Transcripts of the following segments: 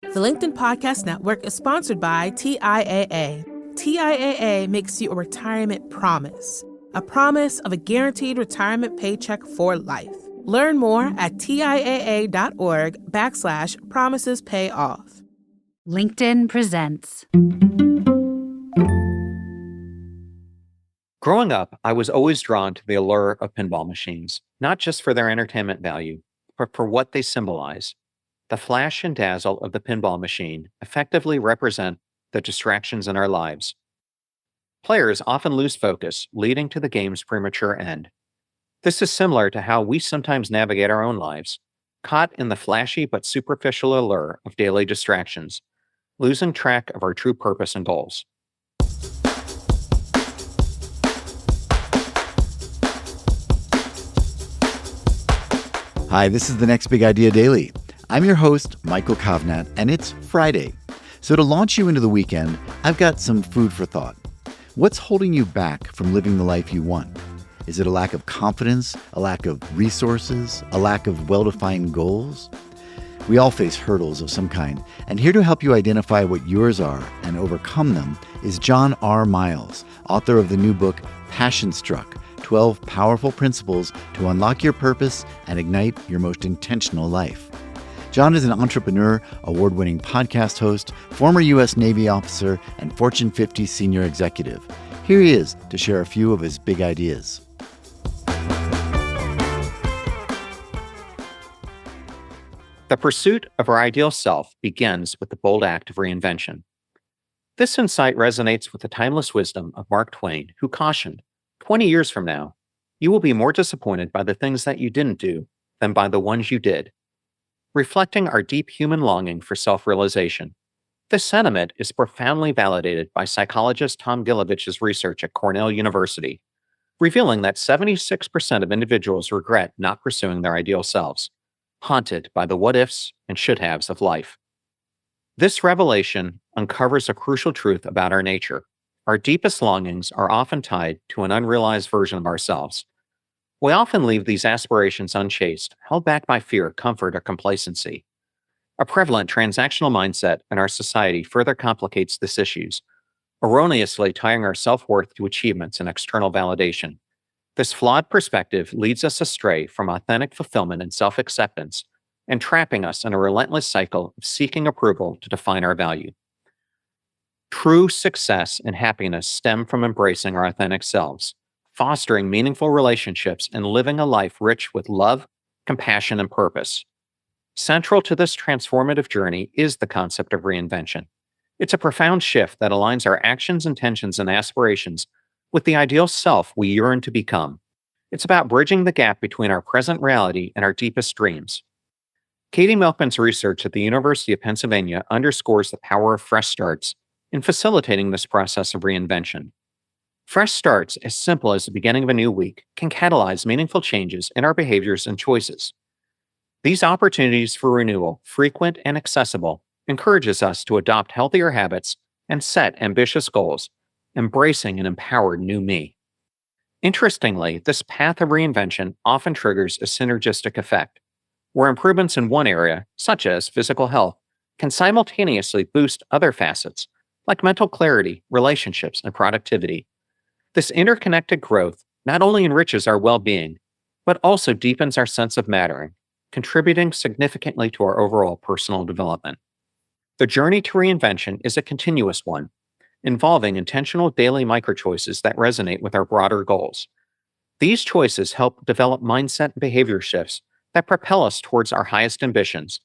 The LinkedIn Podcast Network is sponsored by TIAA. TIAA makes you a retirement promise, a promise of a guaranteed retirement paycheck for life. Learn more at TIAA.org/promises pay off. LinkedIn presents. Growing up, I was always drawn to the allure of pinball machines, not just for their entertainment value, but for what they symbolize. The flash and dazzle of the pinball machine effectively represent the distractions in our lives. Players often lose focus, leading to the game's premature end. This is similar to how we sometimes navigate our own lives, caught in the flashy but superficial allure of daily distractions, losing track of our true purpose and goals. Hi, this is the Next Big Idea Daily. I'm your host, Michael Kovnat, and it's Friday. So to launch you into the weekend, I've got some food for thought. What's holding you back from living the life you want? Is it a lack of confidence, a lack of resources, a lack of well-defined goals? We all face hurdles of some kind, and here to help you identify what yours are and overcome them is John R. Miles, author of the new book, Passion Struck, 12 Powerful Principles to Unlock Your Purpose and Ignite Your Most Intentional Life. John is an entrepreneur, award-winning podcast host, former U.S. Navy officer, and Fortune 50 senior executive. Here he is to share a few of his big ideas. The pursuit of our ideal self begins with the bold act of reinvention. This insight resonates with the timeless wisdom of Mark Twain, who cautioned, 20 years from now, you will be more disappointed by the things that you didn't do than by the ones you did. Reflecting our deep human longing for self-realization, this sentiment is profoundly validated by psychologist Tom Gilovich's research at Cornell University, revealing that 76% of individuals regret not pursuing their ideal selves, haunted by the what-ifs and should-haves of life. This revelation uncovers a crucial truth about our nature. Our deepest longings are often tied to an unrealized version of ourselves. We often leave these aspirations unchased, held back by fear, comfort, or complacency. A prevalent transactional mindset in our society further complicates this issue, erroneously tying our self-worth to achievements and external validation. This flawed perspective leads us astray from authentic fulfillment and self-acceptance, and trapping us in a relentless cycle of seeking approval to define our value. True success and happiness stem from embracing our authentic selves, fostering meaningful relationships, and living a life rich with love, compassion, and purpose. Central to this transformative journey is the concept of reinvention. It's a profound shift that aligns our actions, intentions, and aspirations with the ideal self we yearn to become. It's about bridging the gap between our present reality and our deepest dreams. Katie Milkman's research at the University of Pennsylvania underscores the power of fresh starts in facilitating this process of reinvention. Fresh starts, as simple as the beginning of a new week, can catalyze meaningful changes in our behaviors and choices. These opportunities for renewal, frequent and accessible, encourages us to adopt healthier habits and set ambitious goals, embracing an empowered new me. Interestingly, this path of reinvention often triggers a synergistic effect, where improvements in one area, such as physical health, can simultaneously boost other facets, like mental clarity, relationships, and productivity. This interconnected growth not only enriches our well-being, but also deepens our sense of mattering, contributing significantly to our overall personal development. The journey to reinvention is a continuous one, involving intentional daily microchoices that resonate with our broader goals. These choices help develop mindset and behavior shifts that propel us towards our highest ambitions.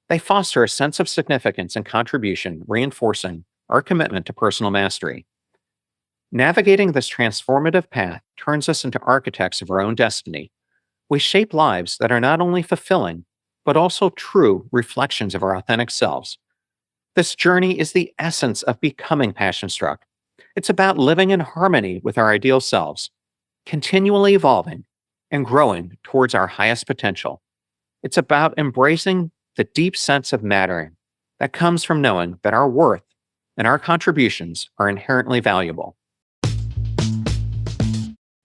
They foster a sense of significance and contribution, reinforcing our commitment to personal mastery. Navigating this transformative path turns us into architects of our own destiny. We shape lives that are not only fulfilling, but also true reflections of our authentic selves. This journey is the essence of becoming passion-struck. It's about living in harmony with our ideal selves, continually evolving and growing towards our highest potential. It's about embracing the deep sense of mattering that comes from knowing that our worth and our contributions are inherently valuable.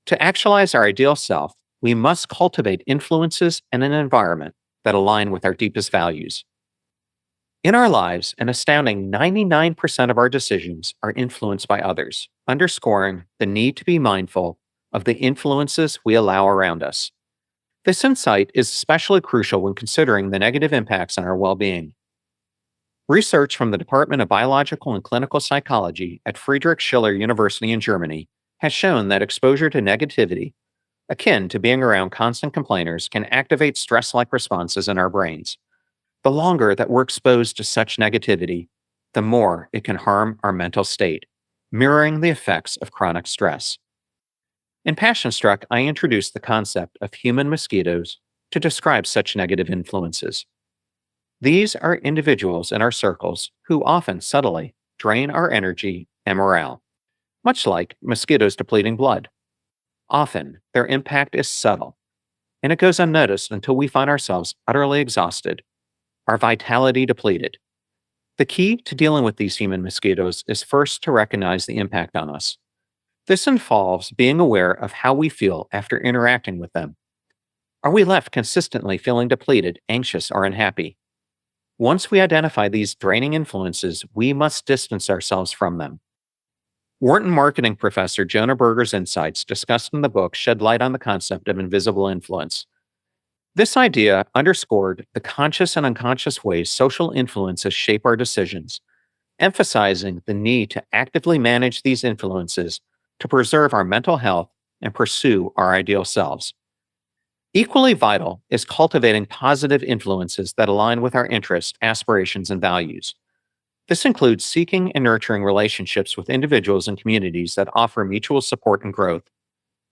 To actualize our ideal self, we must cultivate influences and an environment that align with our deepest values. In our lives, an astounding 99% of our decisions are influenced by others, underscoring the need to be mindful of the influences we allow around us. This insight is especially crucial when considering the negative impacts on our well being. Research from the Department of Biological and Clinical Psychology at Friedrich Schiller University in Germany has shown that exposure to negativity, akin to being around constant complainers, can activate stress like responses in our brains. The longer that we're exposed to such negativity, the more it can harm our mental state, mirroring the effects of chronic stress. In Passion Struck, I introduced the concept of human mosquitoes to describe such negative influences. These are individuals in our circles who often subtly drain our energy and morale, much like mosquitoes depleting blood. Often, their impact is subtle, and it goes unnoticed until we find ourselves utterly exhausted, our vitality depleted. The key to dealing with these human mosquitoes is first to recognize the impact on us. This involves being aware of how we feel after interacting with them. Are we left consistently feeling depleted, anxious, or unhappy? Once we identify these draining influences, we must distance ourselves from them. Wharton marketing professor Jonah Berger's insights discussed in the book shed light on the concept of invisible influence. This idea underscored the conscious and unconscious ways social influences shape our decisions, emphasizing the need to actively manage these influences to preserve our mental health and pursue our ideal selves. Equally vital is cultivating positive influences that align with our interests, aspirations, and values. This includes seeking and nurturing relationships with individuals and communities that offer mutual support and growth.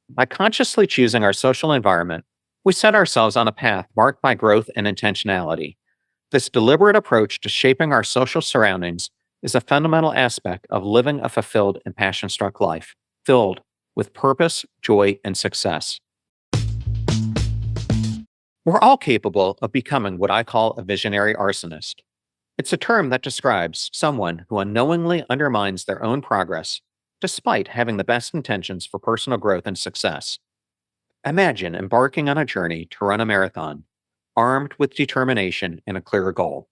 By consciously choosing our social environment, we set ourselves on a path marked by growth and intentionality. This deliberate approach to shaping our social surroundings is a fundamental aspect of living a fulfilled and passion-struck life, filled with purpose, joy, and success. We're all capable of becoming what I call a visionary arsonist. It's a term that describes someone who unknowingly undermines their own progress, despite having the best intentions for personal growth and success. Imagine embarking on a journey to run a marathon, armed with determination and a clear goal.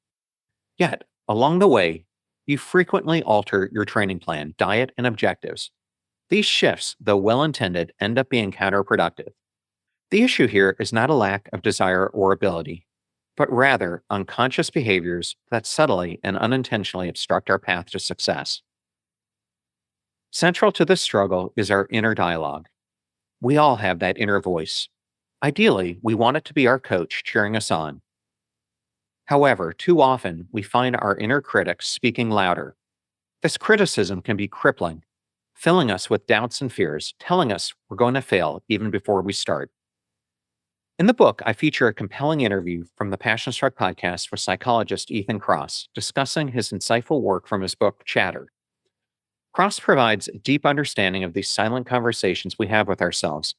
Yet, along the way, you frequently alter your training plan, diet, and objectives. These shifts, though well-intended, end up being counterproductive. The issue here is not a lack of desire or ability, but rather unconscious behaviors that subtly and unintentionally obstruct our path to success. Central to this struggle is our inner dialogue. We all have that inner voice. Ideally, we want it to be our coach cheering us on. However, too often we find our inner critic speaking louder. This criticism can be crippling, filling us with doubts and fears, telling us we're going to fail even before we start. In the book, I feature a compelling interview from the Passion Struck podcast with psychologist Ethan Kross, discussing his insightful work from his book, Chatter. Kross provides a deep understanding of these silent conversations we have with ourselves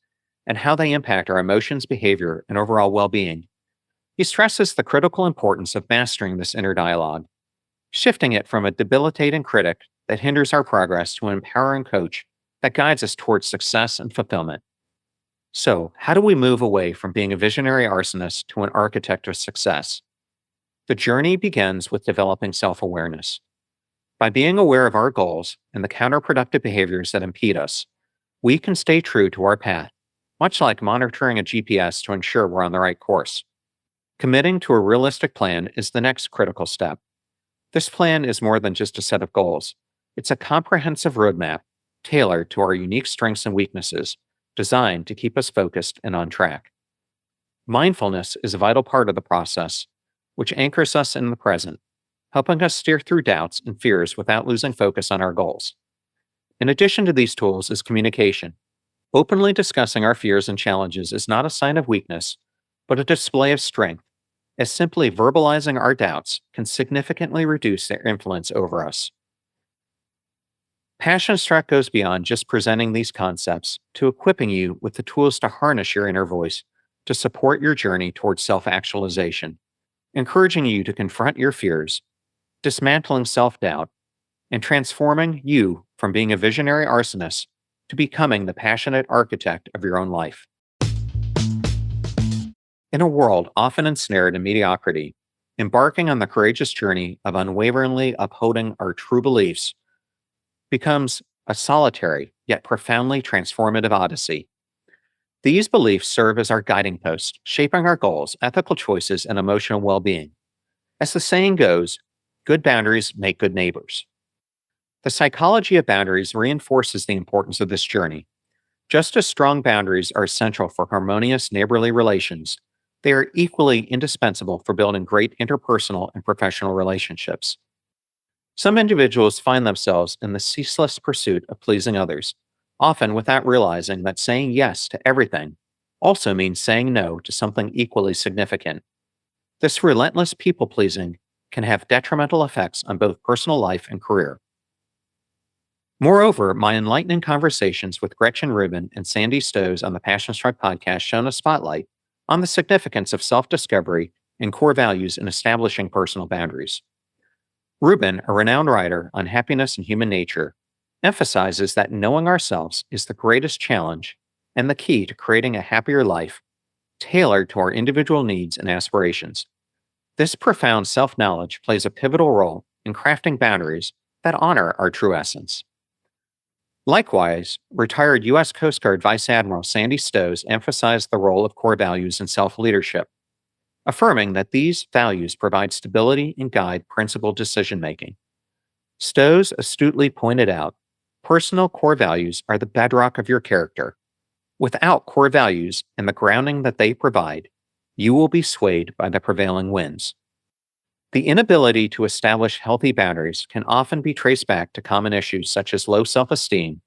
and how they impact our emotions, behavior, and overall well-being. He stresses the critical importance of mastering this inner dialogue, shifting it from a debilitating critic that hinders our progress to an empowering coach that guides us towards success and fulfillment. So, how do we move away from being a visionary arsonist to an architect of success? The journey begins with developing self-awareness. By being aware of our goals and the counterproductive behaviors that impede us, we can stay true to our path, much like monitoring a GPS to ensure we're on the right course. Committing to a realistic plan is the next critical step. This plan is more than just a set of goals. It's a comprehensive roadmap tailored to our unique strengths and weaknesses, designed to keep us focused and on track. Mindfulness is a vital part of the process, which anchors us in the present, helping us steer through doubts and fears without losing focus on our goals. In addition to these tools is communication. Openly discussing our fears and challenges is not a sign of weakness, but a display of strength, as simply verbalizing our doubts can significantly reduce their influence over us. Passion Struck goes beyond just presenting these concepts to equipping you with the tools to harness your inner voice to support your journey towards self-actualization, encouraging you to confront your fears, dismantling self-doubt, and transforming you from being a visionary arsonist to becoming the passionate architect of your own life. In a world often ensnared in mediocrity, Embarking on the courageous journey of unwaveringly upholding our true beliefs becomes a solitary yet profoundly transformative odyssey. These beliefs serve as our guiding posts, shaping our goals, ethical choices, and emotional well being. As the saying goes, good boundaries make good neighbors. The psychology of boundaries reinforces the importance of this journey. Just as strong boundaries are essential for harmonious neighborly relations, they are equally indispensable for building great interpersonal and professional relationships. Some individuals find themselves in the ceaseless pursuit of pleasing others, often without realizing that saying yes to everything also means saying no to something equally significant. This relentless people pleasing can have detrimental effects on both personal life and career. Moreover, my enlightening conversations with Gretchen Rubin and Sandy Stowe on the Passion Struck podcast shone a spotlight on the significance of self-discovery and core values in establishing personal boundaries. Rubin, a renowned writer on happiness and human nature, emphasizes that knowing ourselves is the greatest challenge and the key to creating a happier life tailored to our individual needs and aspirations. This profound self-knowledge plays a pivotal role in crafting boundaries that honor our true essence. Likewise, retired U.S. Coast Guard Vice Admiral Sandy Stowe emphasized the role of core values in self-leadership, affirming that these values provide stability and guide principled decision-making. Stowe astutely pointed out, personal core values are the bedrock of your character. Without core values and the grounding that they provide, you will be swayed by the prevailing winds. The inability to establish healthy boundaries can often be traced back to common issues such as low self-esteem,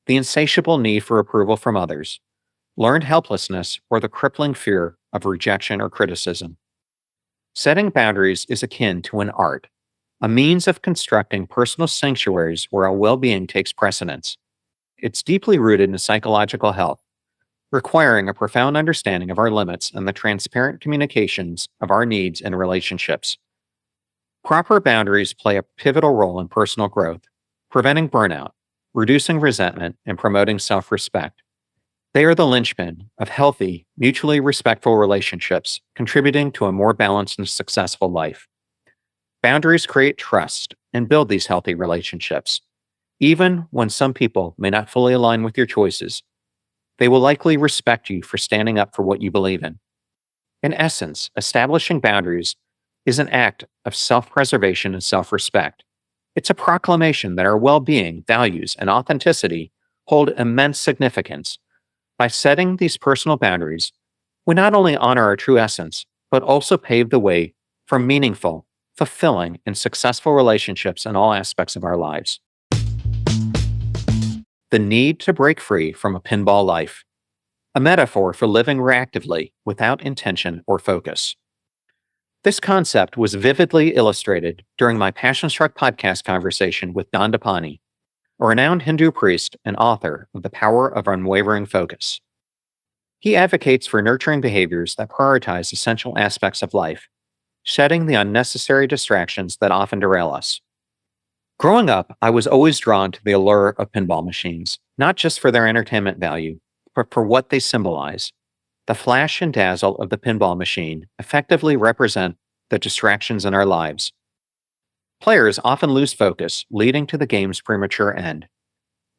the insatiable need for approval from others, learned helplessness, or the crippling fear of rejection or criticism. Setting boundaries is akin to an art, a means of constructing personal sanctuaries where our well-being takes precedence. It's deeply rooted in psychological health, requiring a profound understanding of our limits and the transparent communications of our needs and relationships. Proper boundaries play a pivotal role in personal growth, preventing burnout, reducing resentment, and promoting self-respect. They are the linchpin of healthy, mutually respectful relationships, contributing to a more balanced and successful life. Boundaries create trust and build these healthy relationships. Even when some people may not fully align with your choices, they will likely respect you for standing up for what you believe in. In essence, establishing boundaries is an act of self-preservation and self-respect. It's a proclamation that our well-being, values, and authenticity hold immense significance. By setting these personal boundaries, we not only honor our true essence, but also pave the way for meaningful, fulfilling, and successful relationships in all aspects of our lives. The need to break free from a pinball life, a metaphor for living reactively without intention or focus. This concept was vividly illustrated during my Passion Struck podcast conversation with Dandapani, a renowned Hindu priest and author of The Power of Unwavering Focus. He advocates for nurturing behaviors that prioritize essential aspects of life, shedding the unnecessary distractions that often derail us. Growing up, I was always drawn to the allure of pinball machines, not just for their entertainment value, but for what they symbolize. The flash and dazzle of the pinball machine effectively represent the distractions in our lives. Players often lose focus, leading to the game's premature end.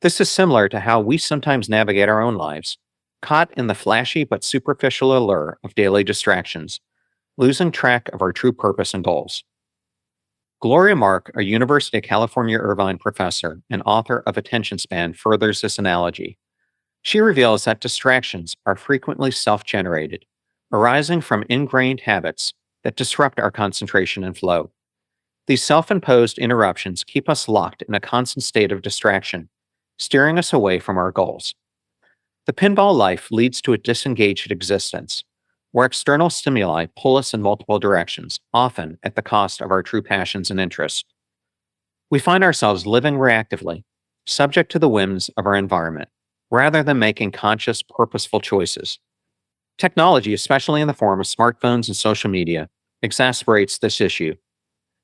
This is similar to how we sometimes navigate our own lives, caught in the flashy but superficial allure of daily distractions, losing track of our true purpose and goals. Gloria Mark, a University of California Irvine professor and author of Attention Span, furthers this analogy. She reveals that distractions are frequently self-generated, arising from ingrained habits that disrupt our concentration and flow. These self-imposed interruptions keep us locked in a constant state of distraction, steering us away from our goals. The pinball life leads to a disengaged existence, where external stimuli pull us in multiple directions, often at the cost of our true passions and interests. We find ourselves living reactively, subject to the whims of our environment, rather than making conscious, purposeful choices. Technology, especially in the form of smartphones and social media, exacerbates this issue,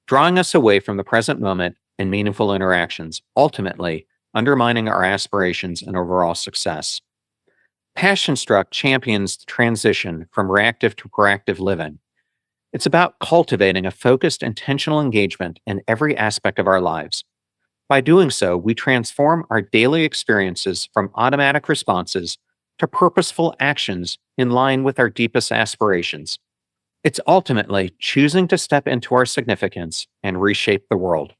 drawing us away from the present moment and meaningful interactions, ultimately undermining our aspirations and overall success. Passion Struck champions the transition from reactive to proactive living. It's about cultivating a focused, intentional engagement in every aspect of our lives. By doing so, we transform our daily experiences from automatic responses to purposeful actions in line with our deepest aspirations. It's ultimately choosing to step into our significance and reshape the world.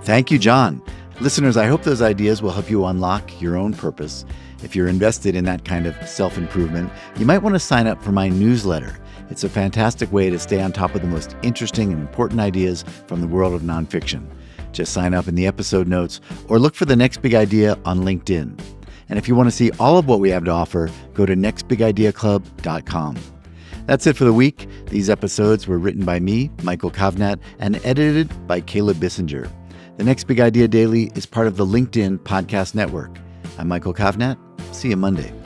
Thank you, John. Listeners, I hope those ideas will help you unlock your own purpose. If you're invested in that kind of self-improvement, you might want to sign up for my newsletter. It's a fantastic way to stay on top of the most interesting and important ideas from the world of nonfiction. Just sign up in the episode notes or look for The Next Big Idea on LinkedIn. And if you want to see all of what we have to offer, go to nextbigideaclub.com. That's it for the week. These episodes were written by me, Michael Kovnat, and edited by Caleb Bissinger. The Next Big Idea Daily is part of the LinkedIn Podcast Network. I'm Michael Kovnat. See you Monday.